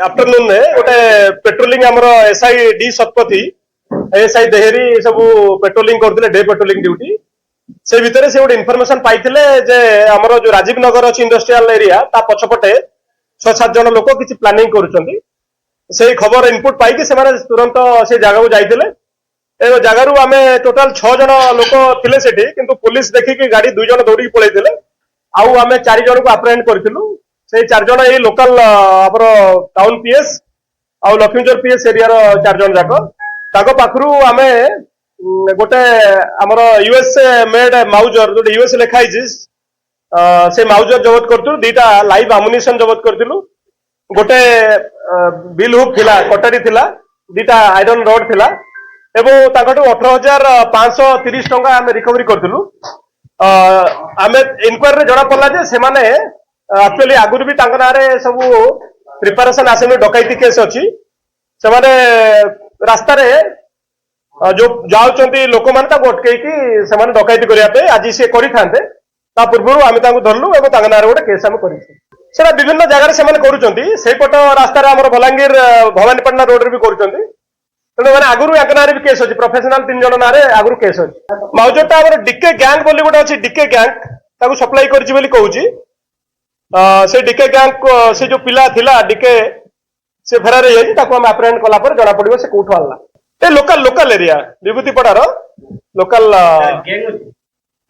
Afternoon गोटे patrolling आमर SI D Satpathy SI देहरी सब पेट्रोलिंग करते डे पेट्रोलिंग ड्यूटी से भितर से गोटे इनफॉरमेशन पाइथिले जे हमर जो राजीव नगर अच्छी इंडस्ट्रियल एरिया ता पछपटे 6-7 जन लोक किसी प्लानिंग करुछंती से खबर इनपुट पाई से तुरंत से जगह को जाइथिले ए जगह आमे टोटल 6 जन लोक थिले सेठी किंतु पुलिस देखिकी गाड़ी 2 जन दौड़ी पळैथिले आउ आमे 4 जन को अप्रेहेंड करथिलु से 4 जन ए लोकल हमर टाउन पीएस आउ लक्ष्मीचर पीएस एरिया रो 4 जन जाको ताको पाखरु आमे गोटे हमर यूएसए मेड माउजर जो यूएस लिखा से माउजर जबत करतु दीटा लाइव एमुनिशन जबत करतिलु गोटे बिल हुक थिला कटारी थिला दीटा आयरन रड थिला एवं ताकटू 18,530 टंका आमे रिकवरी करतिलु आमे इंक्वायरी जना पड़ला जे से माने एक्चुअली आगुर भी तांका नारे सब प्रिपरेशन आसेमी डकैती केस अछि से माने रास्ता रे जो जाउचंती लोक माने ताको अटकेकी से माने डकैती करिया पे आज से करि थांते ता पूर्व आमे तांको धरलु एवं तांका नारे गोटे केस आमे करिछु सेटा विभिन्न जगह से माने करूचंती से पट रास्ता रे हमर बलांगीर भवानीपटना रोड रे भी करूचंती तेणु मैंने आगुरी या नारे भी केस अच्छी प्रोफेशनल 3 जन नारे आगुरी केस अच्छी माउजरटा आम डीके गैंग बोली गोटे अच्छी डीके गैंग ताको सप्लाई करी कहूँ से डीके गैंग से जो पिला थिला डीके से फेरार हो अप्रेहेंड कला जना पड़ो से कौटू आनला ए लोकल लोकल एरिया विभूतिपड़ार लोकल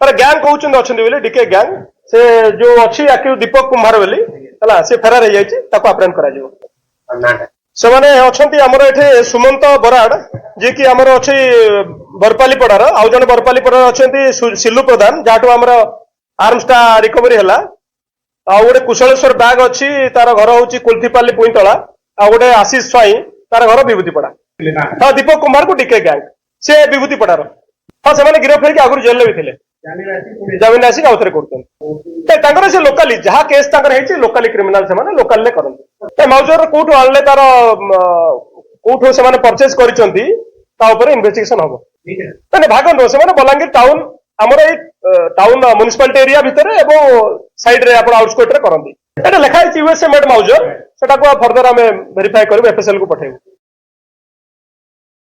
गैंग कहते अच्छा डीके गैंग से जो अच्छी दीपक कुम्भार बोली है से फेरार हो अप्रेहेंड कर से माने अछंती हमर एठे सुमंत बराड़ जे कि हमर अछि बरपाली पड़ार आउ जन बरपाली पड़ार अछंती सिल्लू प्रधान जाटो हमर आर्मस्टा रिकवरी हला आ गोटे कुशलेश्वर बैग अछि तार घर होची कुल्थीपाली पुइतला आ गोटे आशीष स्वाई तार घर विभूतिपड़ा हां दीपक कुमार को डीके गैंग से विभूतिपड़ार हां से माने गिरफ्त होई आगुर जेल भी थिले जमीन आसी आउथरे करतन से लोकाली जहाँ केस लोकाली क्रिमिनाल से माने लोकाल ले करते माउजर कोठू आनले तार कोठू से माने परचेज करिसंती ता ऊपर इन्वेस्टिगेशन हबो माने भागन से माने बलांगीर टाउन हमर ए टाउन म्युनिसिपालिटी एरिया भितर एवं साइड रे आपण आउटस्कर्ट रे करंती एटा लेखा है यूएसए मेड माउजर सेटा को फर्दर हमें वेरीफाई करबो एफएसएल को पठेबो।